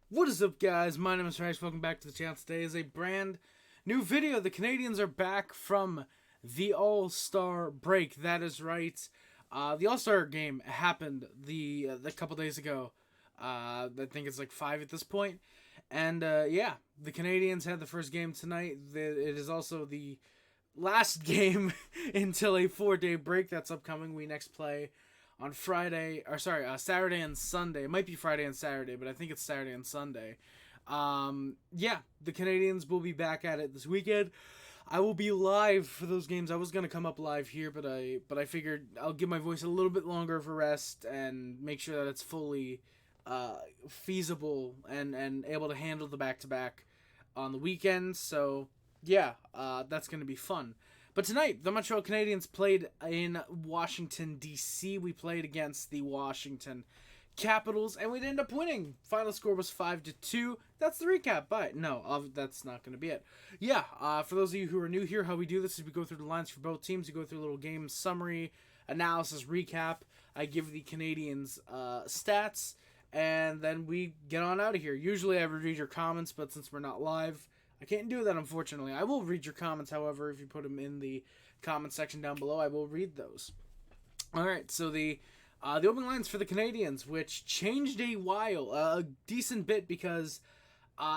What is up, guys? My name is Juraj. Welcome back to the channel. Today is a brand new video. The Canadiens are back from the All-Star break. That is right. The All-Star game happened a couple days ago. I think it's like 5 at this point. And yeah, the Canadiens had the first game tonight. It is also the last game until a 4-day break that's upcoming. We next play on Saturday and Sunday. It might be Friday and Saturday, but I think it's Saturday and Sunday. Yeah, the Canadiens will be back at it this weekend. I will be live for those games. I was gonna come up live here, but I figured I'll give my voice a little bit longer of a rest and make sure that it's fully feasible and able to handle the back-to-back on the weekend. So yeah, that's gonna be fun. But tonight, the Montreal Canadiens played in Washington, D.C. We played against the Washington Capitals, and we ended up winning. Final score was 5-2. That's the recap, but no, that's not going to be it. Yeah, for those of you who are new here, how we do this is we go through the lines for both teams. We go through a little game summary, analysis, recap. I give the Canadiens stats, and then we get on out of here. Usually I would read your comments, but since we're not live, I can't do that, unfortunately. I will read your comments, however, if you put them in the comment section down below, I will read those. Alright, so the opening lines for the Canadiens, which changed a decent bit because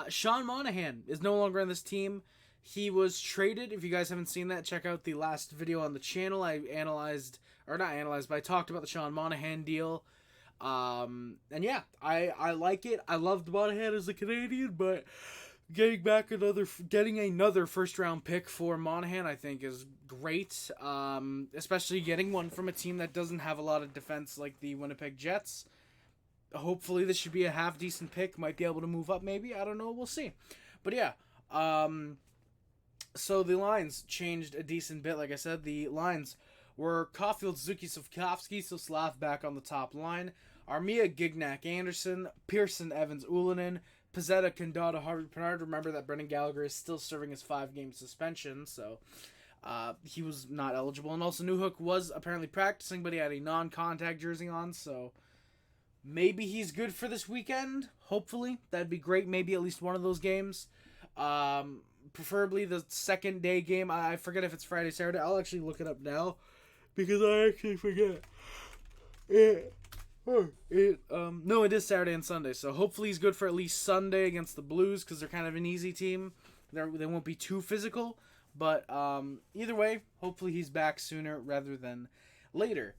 Sean Monahan is no longer on this team. He was traded. If you guys haven't seen that, check out the last video on the channel. I talked about the Sean Monahan deal. And yeah, I like it. I loved Monahan as a Canadian, but getting another first round pick for Monahan, I think, is great. Especially getting one from a team that doesn't have a lot of defense like the Winnipeg Jets. Hopefully this should be a half decent pick. Might be able to move up, maybe. I don't know. We'll see. But yeah, so the lines changed a decent bit. Like I said, the lines were Caulfield, Suzuki, Slafkovsky, so Slav back on the top line. Armia, Gignac, Anderson, Pearson, Evans, Ullinen, Pizzetta, Condado, Harvey Pinard. Remember that Brendan Gallagher is still serving his 5-game suspension, so he was not eligible. And also Newhook was apparently practicing, but he had a non-contact jersey on, so maybe he's good for this weekend. Hopefully. That'd be great. Maybe at least one of those games. Preferably the second day game. I forget if it's Friday, Saturday. I'll actually look it up now because I actually forget. No, it is Saturday and Sunday, so hopefully he's good for at least Sunday against the Blues because they're kind of an easy team. They won't be too physical, but either way, hopefully he's back sooner rather than later.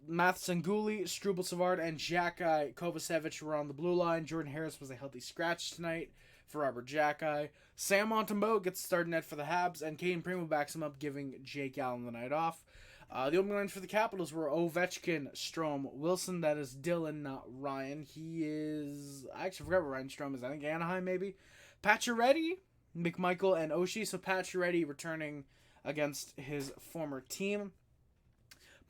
Matheson, Gooley, Struble, Savard, and Xhekaj Kovacevic were on the blue line. Jordan Harris was a healthy scratch tonight for Robert Xhekaj. Sam Montembeault gets started net for the Habs, and Caden Primo backs him up, giving Jake Allen the night off. The opening lines for the Capitals were Ovechkin, Strome, Wilson. That is Dylan, not Ryan. He is... I actually forgot where Ryan Strome is. I think Anaheim, maybe. Pacioretty, McMichael, and Oshie. So Pacioretty returning against his former team.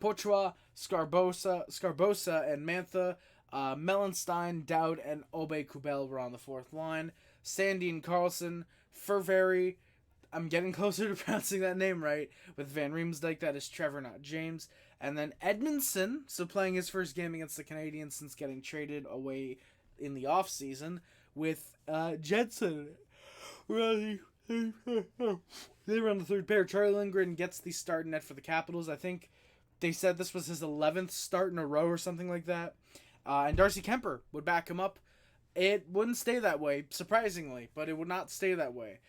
Poitras, Scarbosa, and Mantha. Mellenstein, Dowd, and Obe Kubel were on the fourth line. Sandin, Carlson, Furveri. I'm getting closer to pronouncing that name right, with Van Riemsdyk. That is Trevor, not James. And then Edmondson, so playing his first game against the Canadiens since getting traded away in the offseason, with Jensen. They were on the third pair. Charlie Lindgren gets the start net for the Capitals. I think they said this was his 11th start in a row or something like that. And Darcy Kemper would back him up. It wouldn't stay that way, surprisingly, but it would not stay that way.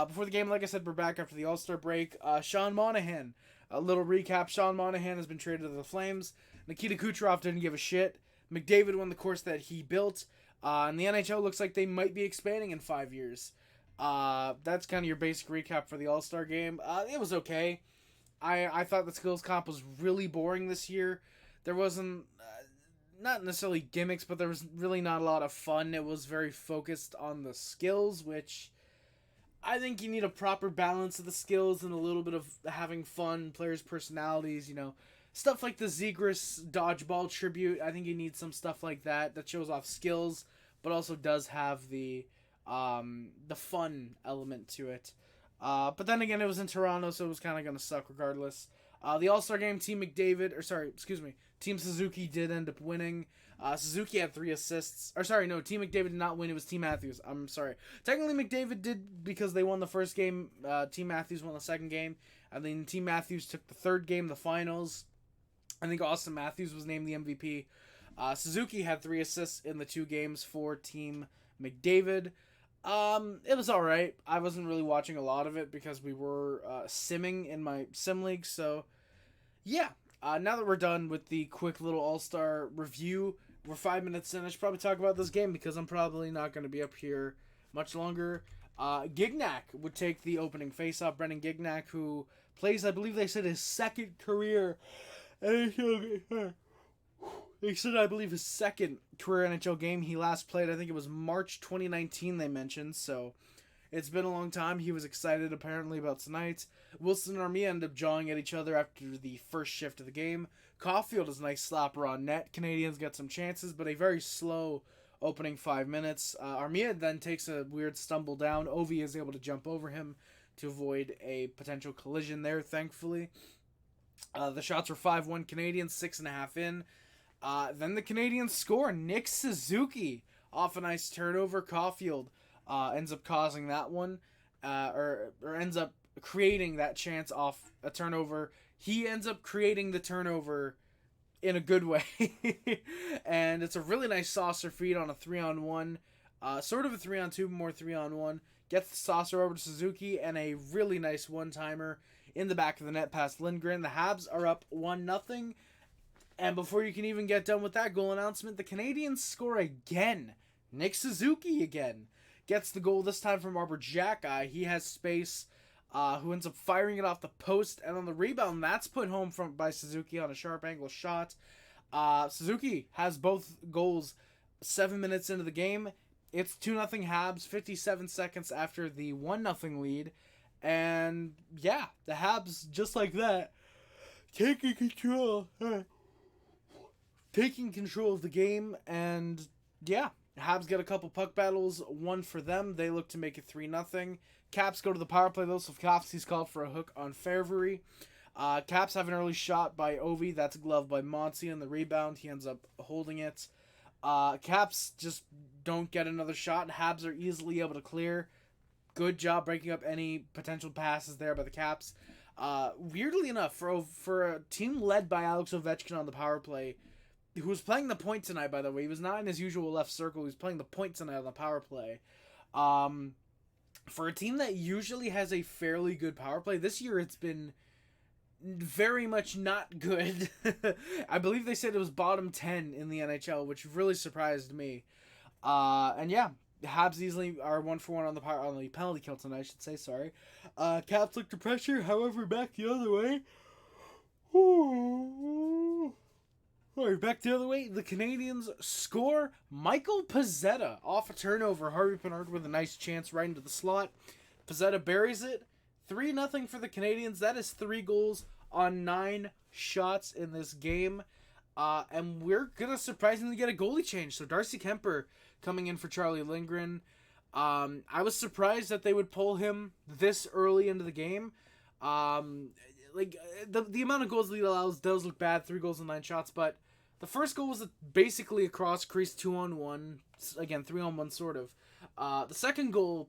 Before the game, like I said, we're back after the All-Star break. Sean Monahan, a little recap. Sean Monahan has been traded to the Flames. Nikita Kucherov didn't give a shit. McDavid won the course that he built. And the NHL looks like they might be expanding in 5 years. That's kind of your basic recap for the All-Star game. It was okay. I thought the skills comp was really boring this year. There wasn't... not necessarily gimmicks, but there was really not a lot of fun. It was very focused on the skills, which... I think you need a proper balance of the skills and a little bit of having fun, players' personalities, stuff like the Zegras dodgeball tribute. I think you need some stuff like that shows off skills, but also does have the fun element to it. But then again, it was in Toronto, so it was kind of going to suck regardless. The All-Star game, Team Suzuki did end up winning. Suzuki had 3 assists. Team McDavid did not win. It was Team Matthews. I'm sorry. Technically, McDavid did because they won the first game. Team Matthews won the second game. And then Team Matthews took the third game, the finals. I think Austin Matthews was named the MVP. Suzuki had 3 assists in the 2 games for Team McDavid. It was alright. I wasn't really watching a lot of it because we were simming in my sim league. So, yeah. Now that we're done with the quick little All-Star review, we're 5 minutes in. I should probably talk about this game because I'm probably not going to be up here much longer. Gignac would take the opening face-off. Brendan Gignac, who plays, I believe they said, his second career NHL. They said, I believe, his second career NHL game. He last played, I think it was March 2019, they mentioned. So, it's been a long time. He was excited, apparently, about tonight. Wilson and Armia end up jawing at each other after the first shift of the game. Caulfield is a nice slapper on net. Canadians got some chances, but a very slow opening 5 minutes. Armia then takes a weird stumble down. Ovi is able to jump over him to avoid a potential collision there, thankfully. The shots were 5-1 Canadians, 6.5 in. Then the Canadians score. Nick Suzuki off a nice turnover. Caulfield ends up causing that one, or ends up creating that chance off a turnover. He ends up creating the turnover in a good way. And it's a really nice saucer feed on a 3-on-1. Sort of a 3-on-2, more 3-on-1. Gets the saucer over to Suzuki, and a really nice one-timer in the back of the net past Lindgren. The Habs are up 1-0. And before you can even get done with that goal announcement, the Canadiens score again. Nick Suzuki again gets the goal, this time from Robert Xhekaj. He has space, who ends up firing it off the post, and on the rebound, that's put home by Suzuki on a sharp angle shot. Suzuki has both goals 7 minutes into the game. It's 2-0 Habs, 57 seconds after the 1-0 lead. And yeah, the Habs, just like that, taking control of the game. And yeah, Habs get a couple puck battles, one for them. They look to make it 3-0. Caps go to the power play though. Slafkovsky's called for a hook on Fairbury. Caps have an early shot by Ovi. That's gloved by Monty on the rebound. He ends up holding it. Caps just don't get another shot. Habs are easily able to clear. Good job breaking up any potential passes there by the Caps. Weirdly enough, for a team led by Alex Ovechkin on the power play, who was playing the point tonight, by the way. He was not in his usual left circle. He was playing the point tonight on the power play. For a team that usually has a fairly good power play, this year it's been very much not good. I believe they said it was bottom 10 in the NHL, which really surprised me. And yeah, Habs easily are 1-for-1 on the penalty kill tonight, I should say, sorry. Caps look to pressure, however, back the other way. Alright, back the other way. The Canadians score. Michael Pezzetta off a turnover. Harvey Pinard with a nice chance right into the slot. Pezzetta buries it. 3-0 for the Canadians. That is 3 goals on 9 shots in this game. And we're going to surprisingly get a goalie change. So Darcy Kemper coming in for Charlie Lindgren. I was surprised that they would pull him this early into the game. The amount of goals the lead allows does look bad. 3 goals and 9 shots. But the first goal was basically a cross crease 2-on-1. Again, 3-on-1 sort of. The second goal,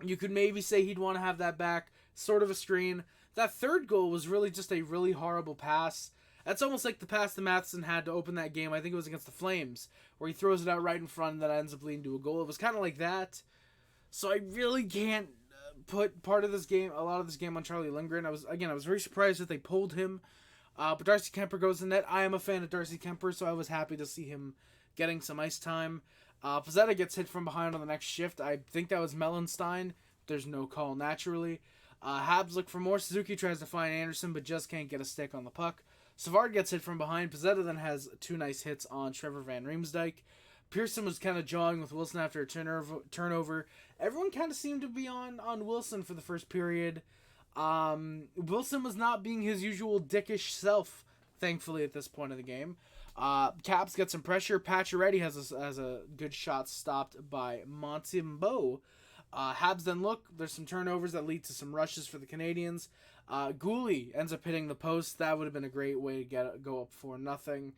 you could maybe say he'd want to have that back. Sort of a screen. That third goal was really just a really horrible pass. That's almost like the pass that Matheson had to open that game. I think it was against the Flames, where he throws it out right in front and that ends up leading to a goal. It was kind of like that. So I really can't put a lot of this game on Charlie Lindgren. I was very surprised that they pulled him. But Darcy Kemper goes in net. I am a fan of Darcy Kemper, so I was happy to see him getting some ice time. Pezzetta gets hit from behind on the next shift. I think that was Mellenstein. There's no call, naturally. Habs look for more. Suzuki tries to find Anderson, but just can't get a stick on the puck. Savard gets hit from behind. Pezzetta then has 2 nice hits on Trevor Van Riemsdyk. Pearson was kind of jawing with Wilson after a turnover. Everyone kind of seemed to be on Wilson for the first period. Wilson was not being his usual dickish self, thankfully, at this point of the game. Caps get some pressure. Pacioretty has a good shot stopped by Montembeault. Habs then look. There's some turnovers that lead to some rushes for the Canadians. Gooley ends up hitting the post. That would have been a great way to go up 4-0.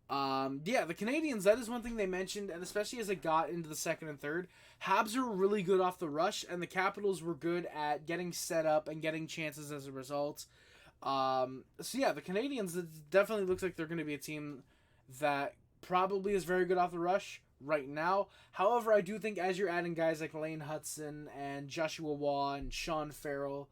The Canadiens, that is one thing they mentioned, and especially as it got into the second and third, Habs were really good off the rush, and the Capitals were good at getting set up and getting chances as a result. The Canadiens, it definitely looks like they're going to be a team that probably is very good off the rush right now. However, I do think as you're adding guys like Lane Hudson and Joshua Waugh and Sean Farrell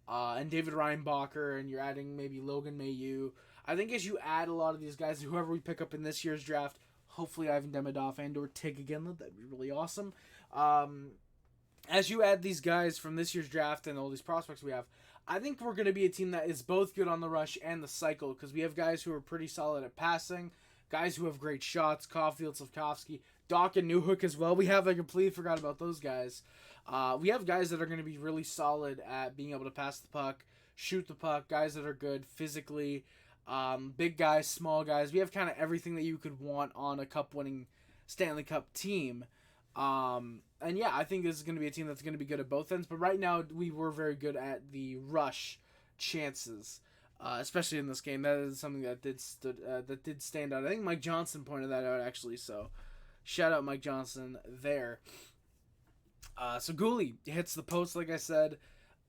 and David Reinbacher, and you're adding maybe Logan Mailloux, I think as you add a lot of these guys, whoever we pick up in this year's draft, hopefully Ivan Demidov and or Tig Ginla, that'd be really awesome. As you add these guys from this year's draft and all these prospects we have, I think we're going to be a team that is both good on the rush and the cycle, because we have guys who are pretty solid at passing, guys who have great shots, Caulfield, Slafkovsky, Doc and Newhook as well. I completely forgot about those guys. We have guys that are going to be really solid at being able to pass the puck, shoot the puck, guys that are good physically, big guys, small guys. We have kind of everything that you could want on a cup-winning Stanley Cup team. I think this is going to be a team that's going to be good at both ends. But right now, we were very good at the rush chances, especially in this game. That is something that did stand out. I think Mike Johnson pointed that out, actually. So, shout out Mike Johnson there. So Gooley hits the post, like I said.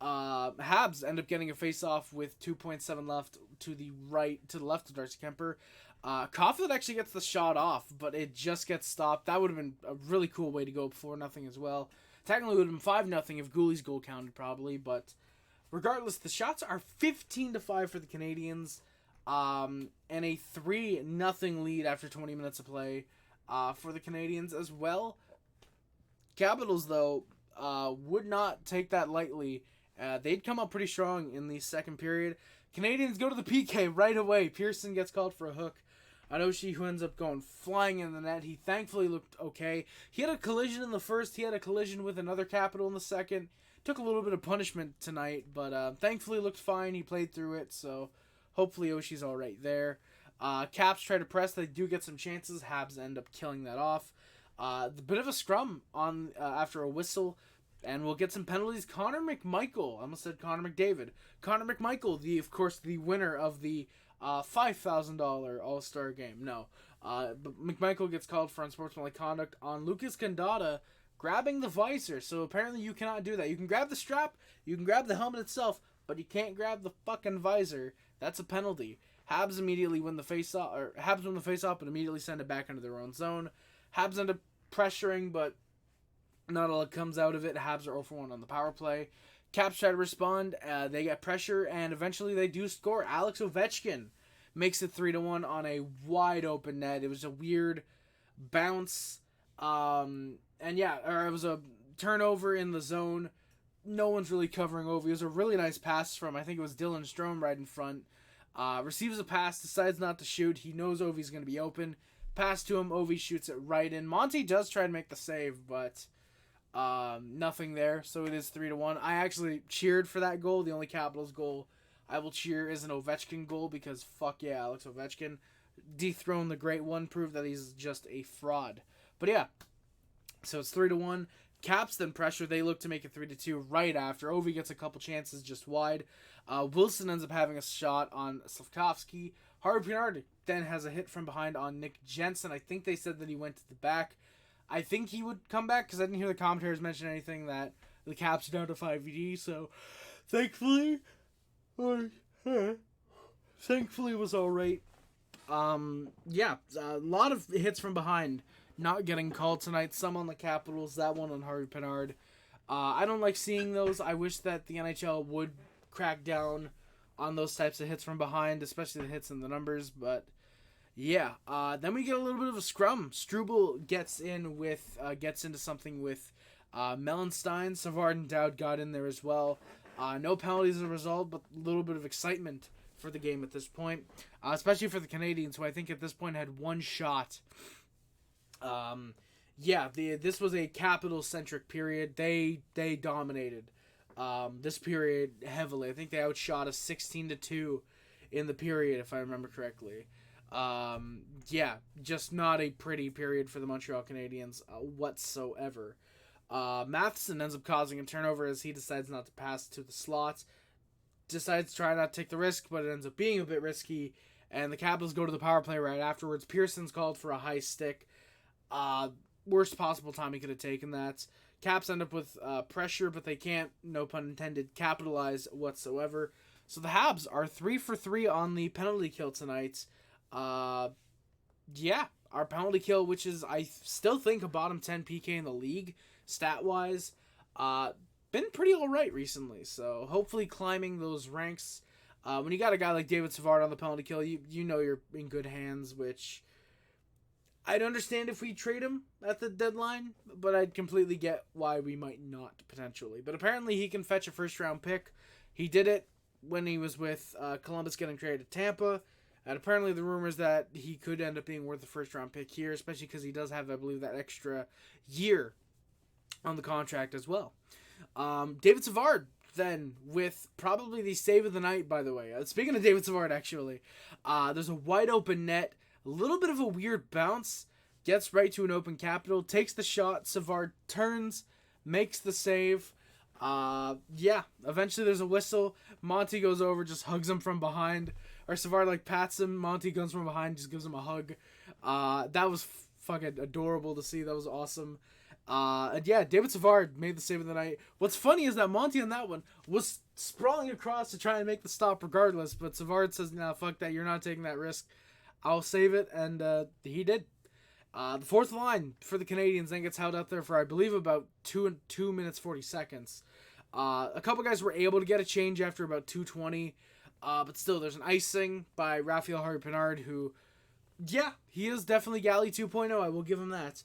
Habs end up getting a face-off with 2.7 left to the left of Darcy Kemper. Caulfield actually gets the shot off, but it just gets stopped. That would have been a really cool way to go 4-0 as well. Technically, it would have been 5-0 if Gooley's goal counted, probably. But regardless, the shots are 15-5 for the Canadiens, and a 3-0 lead after 20 minutes of play for the Canadiens as well. Capitals, though, would not take that lightly. They'd come up pretty strong in the second period. Canadiens go to the PK right away. Pearson gets called for a hook. Anoshi, who ends up going flying in the net. He thankfully looked okay. He had a collision in the first. He had a collision with another Capital in the second. Took a little bit of punishment tonight, but thankfully looked fine. He played through it, so hopefully Oshi's all right there. Caps try to press. They do get some chances. Habs end up killing that off. The bit of a scrum on after a whistle, and we'll get some penalties. Connor McMichael, I almost said Connor McDavid. Connor McMichael, the winner of the $5,000 All-Star game. No, but McMichael gets called for unsportsmanlike conduct on Lucas Candata grabbing the visor. So apparently you cannot do that. You can grab the strap, you can grab the helmet itself, but you can't grab the fucking visor. That's a penalty. Habs immediately win the face-off, but immediately send it back into their own zone. Habs end up pressuring, but not all that comes out of it. Habs are 0-for-1 on the power play. Caps try to respond. They get pressure, and eventually they do score. Alex Ovechkin makes it 3-1 on a wide open net. It was a weird bounce. It was a turnover in the zone. No one's really covering Ovi. It was a really nice pass from, I think it was Dylan Strome right in front. Receives a pass, decides not to shoot. He knows Ovi's going to be open. Pass to him, Ovi shoots it right in. Monty does try to make the save, but nothing there. So it is 3-1. I actually cheered for that goal. The only Capitals goal I will cheer is an Ovechkin goal, because fuck yeah, Alex Ovechkin dethroned the Great One, proved that he's just a fraud. But yeah, so it's 3-1. Caps then pressure. They look to make it 3-2 right after. Ovi gets a couple chances just wide. Wilson ends up having a shot on Slafkovsky. Harvey Pinard then has a hit from behind on Nick Jensen. I think they said that he went to the back. I think he would come back, because I didn't hear the commentators mention anything that the Caps are down to 5-VD. So thankfully it was all right. A lot of hits from behind not getting called tonight. Some on the Capitals, that one on Harvey Pinard. I don't like seeing those. I wish that the NHL would crack down on those types of hits from behind, especially the hits in the numbers. But yeah, then we get a little bit of a scrum. Struble gets into something with Mellenstein. Savard and Dowd got in there as well. No penalties as a result, but a little bit of excitement for the game at this point, especially for the Canadiens, who I think at this point had one shot. This was a Capital-centric period. They dominated this period heavily. I think they outshot us 16-2 in the period, if I remember correctly. Just not a pretty period for the Montreal Canadiens whatsoever. Matheson ends up causing a turnover as he decides not to pass to the slot. decides to try not to take the risk, but it ends up being a bit risky. And the Capitals go to the power play right afterwards. Pearson's called for a high stick. Worst possible time he could have taken that. Caps end up with pressure, but they can't, no pun intended, capitalize whatsoever. So the Habs are 3 for 3 on the penalty kill tonight. Our penalty kill, which is, I still think, a bottom 10 PK in the league, stat-wise, been pretty alright recently. So hopefully climbing those ranks. When you got a guy like David Savard on the penalty kill, you know you're in good hands, which I'd understand if we trade him at the deadline, but I'd completely get why we might not, potentially. But apparently he can fetch a first-round pick. He did it when he was with Columbus getting traded to Tampa, and apparently the rumors that he could end up being worth a first-round pick here, especially because he does have, I believe, that extra year on the contract as well. David Savard, then, with probably the save of the night, by the way. Speaking of David Savard, actually, there's a wide-open net. A little bit of a weird bounce, gets right to an open Capital, takes the shot, Savard turns, makes the save. Eventually there's a whistle. Monty goes over, just hugs him from behind. Or Savard, pats him. Monty goes from behind, just gives him a hug. That was fucking adorable to see. That was awesome. David Savard made the save of the night. What's funny is that Monty on that one was sprawling across to try and make the stop regardless, but Savard says, nah, fuck that, you're not taking that risk. I'll save it, and he did. The fourth line for the Canadiens then gets held out there for, I believe, about 2 minutes 40 seconds. A couple guys were able to get a change after about 2:20, but still, there's an icing by Raphael Harvey-Pinard, who, he is definitely Galley 2.0. I will give him that.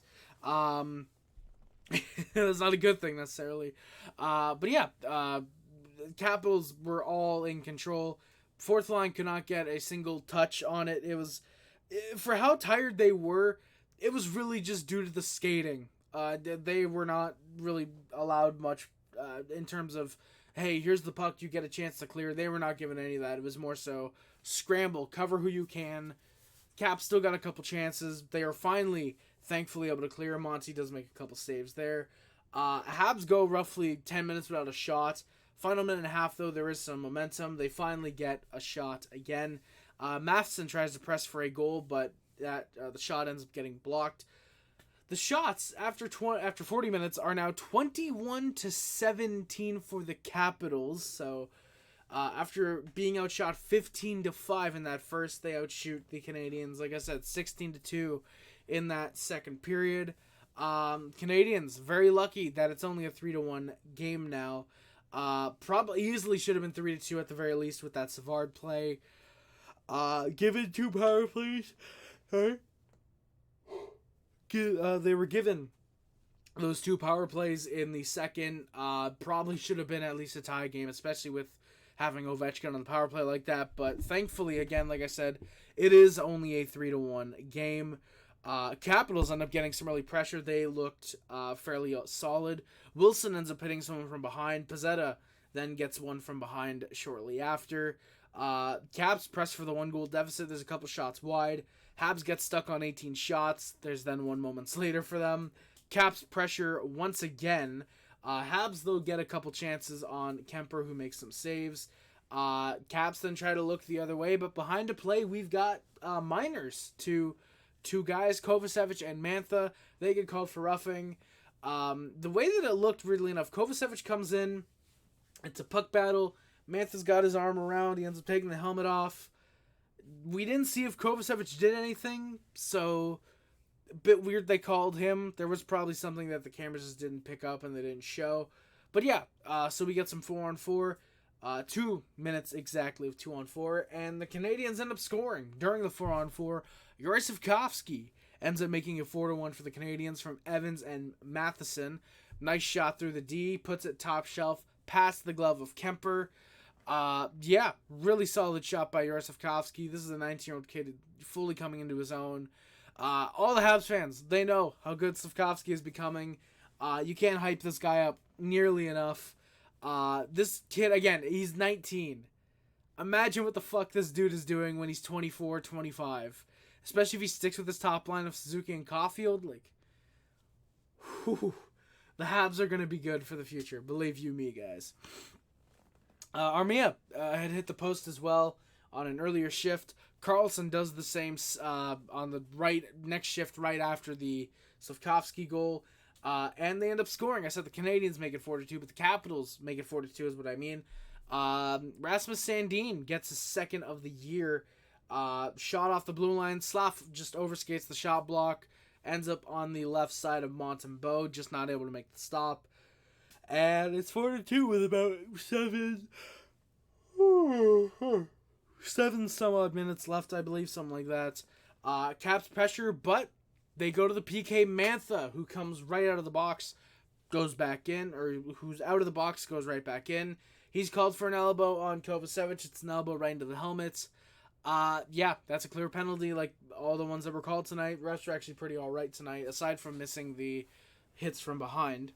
That's not a good thing necessarily. Capitals were all in control. Fourth line could not get a single touch on it. It was, for how tired they were, it was really just due to the skating. They were not really allowed much in terms of, hey, here's the puck, you get a chance to clear. They were not given any of that. It was more so scramble, cover who you can. Cap still got a couple chances. They are finally, thankfully, able to clear. Monty does make a couple saves there. Habs go roughly 10 minutes without a shot. Final minute and a half, though, there is some momentum. They finally get a shot again. Matheson tries to press for a goal, but the shot ends up getting blocked. The shots after 40 minutes are now 21-17 for the Capitals. So after being outshot 15-5 in that first, they outshoot the Canadiens. Like I said, 16-2 in that second period. Canadiens very lucky that it's only a 3-1 game now. Probably easily should have been 3-2 at the very least with that Savard play. Given 2 power plays. They were given those 2 power plays in the second. Probably should have been at least a tie game, especially with having Ovechkin on the power play like that. But thankfully, again, like I said, it is only a 3-1 game. Capitals end up getting some early pressure. They looked fairly solid. Wilson ends up hitting someone from behind. Pizzetta then gets one from behind shortly after. Caps press for the 1-goal deficit. There's a couple shots wide. Habs get stuck on 18 shots. There's then 1 moments later for them. Caps pressure once again. Habs, though, get a couple chances on Kemper, who makes some saves. Caps then try to look the other way, but behind the play, we've got minors to 2 guys, Kovacevic and Mantha. They get called for roughing. The way that it looked, weirdly enough, Kovacevic comes in. It's a puck battle. Mantha's got his arm around. He ends up taking the helmet off. We didn't see if Kovacevic did anything, so a bit weird they called him. There was probably something that the cameras just didn't pick up and they didn't show. But yeah, so we get some 4-on-4. 2 minutes exactly of 2-on-4, and the Canadiens end up scoring during the 4-on-4. Juraj Slafkovsky ends up making it 4-1 for the Canadiens from Evans and Matheson. Nice shot through the D, puts it top shelf, past the glove of Kemper. Really solid shot by Juraj Slafkovsky. This is a 19-year-old kid fully coming into his own. All the Habs fans, they know how good Slafkovsky is becoming. You can't hype this guy up nearly enough. This kid, again, he's 19. Imagine what the fuck this dude is doing when he's 24, 25. Especially if he sticks with his top line of Suzuki and Caulfield. The Habs are going to be good for the future. Believe you me, guys. Armia had hit the post as well on an earlier shift. Carlson does the same on the next shift right after the Slafkovsky goal. And they end up scoring. I said the Canadiens make it 4-2, but the Capitals make it 4-2 is what I mean. Rasmus Sandin gets his second of the year. Shot off the blue line. Slaf just overskates the shot block. Ends up on the left side of Montembeault, just not able to make the stop. And it's 4-2 with about 7 some odd minutes left, I believe, something like that. Caps pressure, but they go to the PK Mantha, who comes right out of the box, goes back in, or who's out of the box, goes right back in. He's called for an elbow on Kovacevic. It's an elbow right into the helmet. Yeah, that's a clear penalty, like all the ones that were called tonight. The rest are actually pretty all right tonight, aside from missing the hits from behind.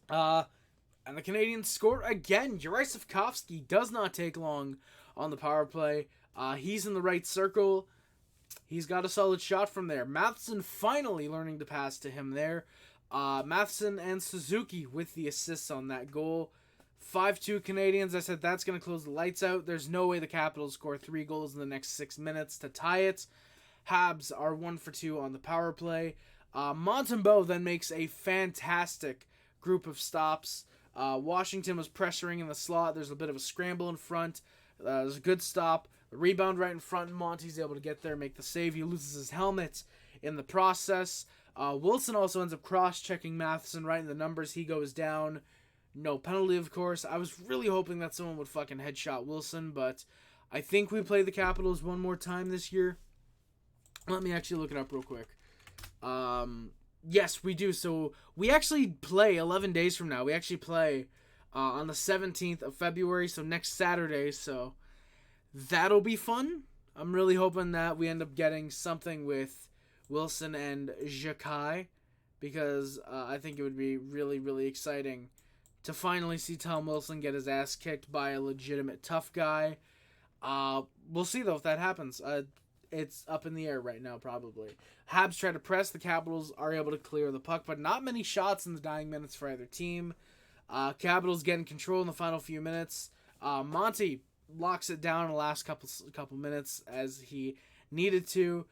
And the Canadiens score again. Juraj Slafkovsky does not take long on the power play. He's in the right circle. He's got a solid shot from there. Matheson finally learning to pass to him there. Matheson and Suzuki with the assists on that goal. 5-2 Canadiens. I said that's going to close the lights out. There's no way the Capitals score 3 goals in the next 6 minutes to tie it. Habs are 1-for-2 on the power play. Montembeault then makes a fantastic group of stops. Washington was pressuring in the slot. There's a bit of a scramble in front. There's a good stop. The rebound right in front. Monty's able to get there, make the save. He loses his helmet in the process. Wilson also ends up cross-checking Matheson right in the numbers. He goes down. No penalty, of course. I was really hoping that someone would fucking headshot Wilson, but I think we play the Capitals one more time this year. Let me actually look it up real quick. Yes, we do. So we actually play 11 days from now. We actually play on the 17th of February, so next Saturday. So that'll be fun. I'm really hoping that we end up getting something with Wilson and Jakai, because I think it would be really, really exciting to finally see Tom Wilson get his ass kicked by a legitimate tough guy. We'll see, though, if that happens. It's up in the air right now, probably. Habs try to press. The Capitals are able to clear the puck, but not many shots in the dying minutes for either team. Capitals getting control in the final few minutes. Monty locks it down in the last couple minutes as he needed to.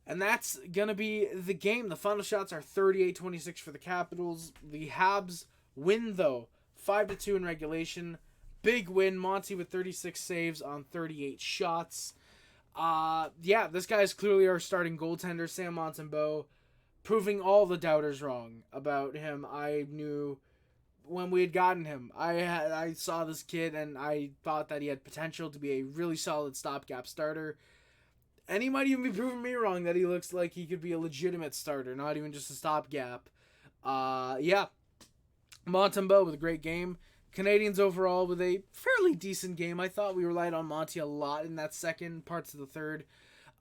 And that's going to be the game. The final shots are 38-26 for the Capitals. The Habs win, though, 5-2 in regulation. Big win. Monty with 36 saves on 38 shots. Yeah, this guy is clearly our starting goaltender, Sam Montembeault, proving all the doubters wrong about him. I knew when we had gotten him. I saw this kid and I thought that he had potential to be a really solid stopgap starter. And he might even be proving me wrong that he looks like he could be a legitimate starter, not even just a stopgap. Yeah. Montembeault with a great game. Canadiens overall with a fairly decent game. I thought we relied on Monty a lot in that second, parts of the third.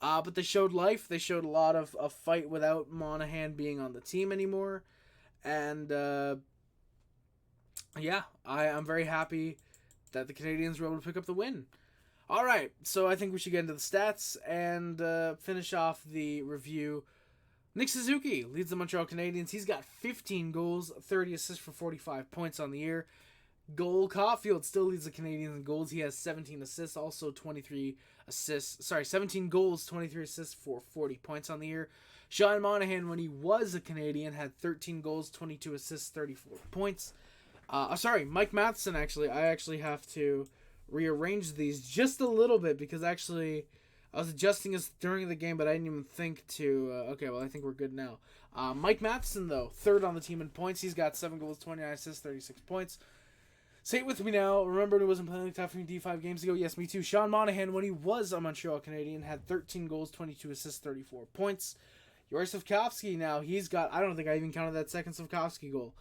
But they showed life. They showed a lot of a fight without Monahan being on the team anymore. And, yeah, I'm very happy that the Canadiens were able to pick up the win. All right, so I think we should get into the stats and finish off the review. Nick Suzuki leads the Montreal Canadiens. He's got 15 goals, 30 assists for 45 points on the year. Cole Caulfield still leads the Canadiens in goals. He has 17 assists, also 23 assists. 17 goals, 23 assists for 40 points on the year. Sean Monahan, when he was a Canadian, had 13 goals, 22 assists, 34 points. Mike Matheson, actually. I actually have to rearrange these just a little bit because actually I was adjusting this during the game, but I didn't even think to... okay, well, I think we're good now. Mike Matheson, though, third on the team in points. He's got 7 goals, 29 assists, 36 points. Say it with me now. Remember, it wasn't playing tough for D5 games ago. Yes, me too. Sean Monahan, when he was a Montreal Canadian, had 13 goals, 22 assists, 34 points. Juraj Slafkovsky now, he's got... I don't think I even counted that second Slafkovsky goal.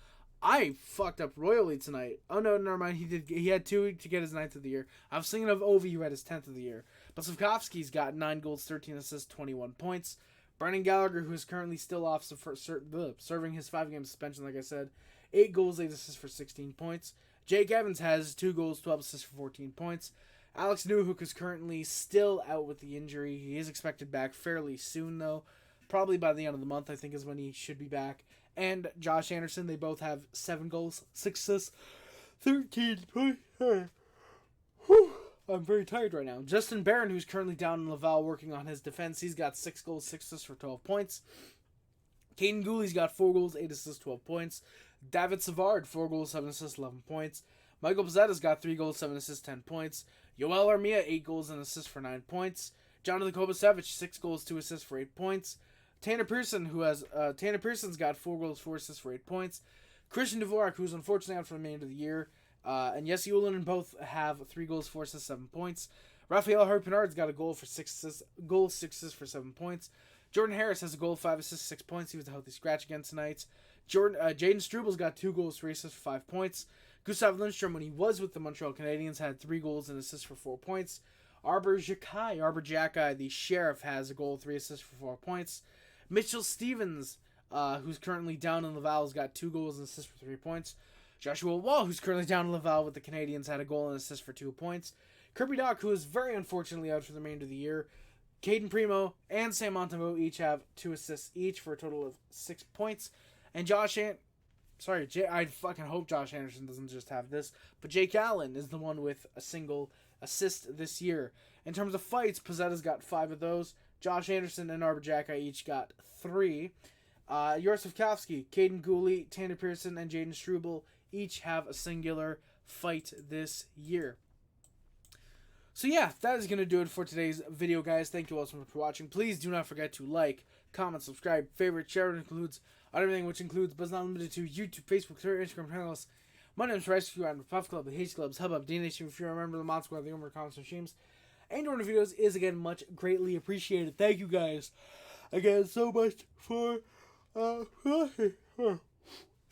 I fucked up royally tonight. Oh, no, never mind. He had 2 to get his 9th of the year. I was thinking of Ovi, who had his 10th of the year. But Slafkovsky's got 9 goals, 13 assists, 21 points. Brendan Gallagher, who is currently still off serving his 5-game suspension, like I said, 8 goals, 8 assists for 16 points. Jake Evans has 2 goals, 12 assists for 14 points. Alex Newhook is currently still out with the injury. He is expected back fairly soon, though. Probably by the end of the month, I think, is when he should be back. And Josh Anderson, they both have 7 goals, 6 assists, 13 points. I'm very tired right now. Justin Barron, who's currently down in Laval working on his defense, he's got 6 goals, 6 assists for 12 points. Caden Gooley's got 4 goals, 8 assists, 12 points. David Savard, 4 goals, 7 assists, 11 points. Michael Pizzetta's got 3 goals, 7 assists, 10 points. Yoel Armia, 8 goals and assists for 9 points. Jonathan Kovacevic, 6 goals, 2 assists for 8 points. Tanner Pearson's got 4 goals, 4 assists for 8 points. Christian Dvorak, who's unfortunately out for the remainder of the year, and Jesse Ullinen both have 3 goals, 4 assists, 7 points. Rafael Harpenard's got a goal for 6 assists for 7 points. Jordan Harris has a goal, 5 assists, 6 points. He was a healthy scratch again tonight. Jaden Strubal's got 2 goals, 3 assists for 5 points. Gustav Lindstrom, when he was with the Montreal Canadiens, had 3 goals and assists for 4 points. Arbor Jackai, the Sheriff, has a goal, 3 assists for 4 points. Mitchell Stevens, who's currently down in Laval, has got 2 goals and assists for 3 points. Joshua Wall, who's currently down in Laval with the Canadiens, had a goal and assist for 2 points. Kirby Doc, who is very unfortunately out for the remainder of the year. Caden Primo and Sam Montembeau each have 2 assists each for a total of 6 points. And I fucking hope Josh Anderson doesn't just have this, but Jake Allen is the one with a single assist this year. In terms of fights, Pizzetta's got 5 of those. Josh Anderson and Arbor Jackai each got 3. Juraj Slafkovsky, Caden Gooley, Tanner Pearson, and Jaden Strubel each have a singular fight this year. So yeah, that is going to do it for today's video, guys. Thank you all so much for watching. Please do not forget to like, comment, subscribe, favorite, share. It includes everything, which includes but is not limited to YouTube, Facebook, Twitter, Instagram channels. My name is Rescue. I'm the Puff Club, the H Clubs, Hub Up, D-Nation. If you remember the Mod Squad, the Umber Comments and Streams, and doing the videos is again much greatly appreciated. Thank you guys again so much for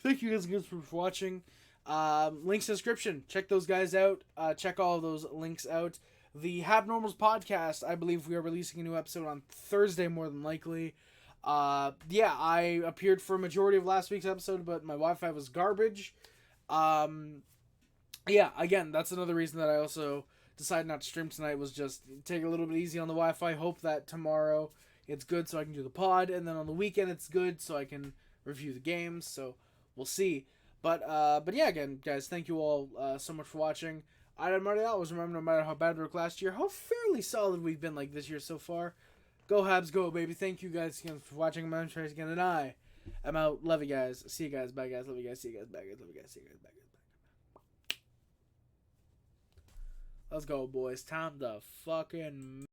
thank you guys again for watching. Links in the description. Check those guys out. Check all of those links out. The Hab Normals podcast, I believe we are releasing a new episode on Thursday, more than likely. I appeared for a majority of last week's episode, but my Wi-Fi was garbage. Again, that's another reason that I also decided not to stream tonight, was just take a little bit easy on the Wi-Fi. Hope that tomorrow it's good so I can do the pod, and then on the weekend it's good so I can review the games. So we'll see. But yeah, again, guys, thank you all so much for watching. I always remember, no matter how bad we were last year, how fairly solid we've been like this year so far. Go Habs, go, baby. Thank you guys again for watching. My name is Trace again, and I am out. Love you guys. See you guys. Bye, guys. Love you guys. See you guys. Bye, guys. Love you guys. See you guys. Bye, guys. Let's go, boys. Time to fucking...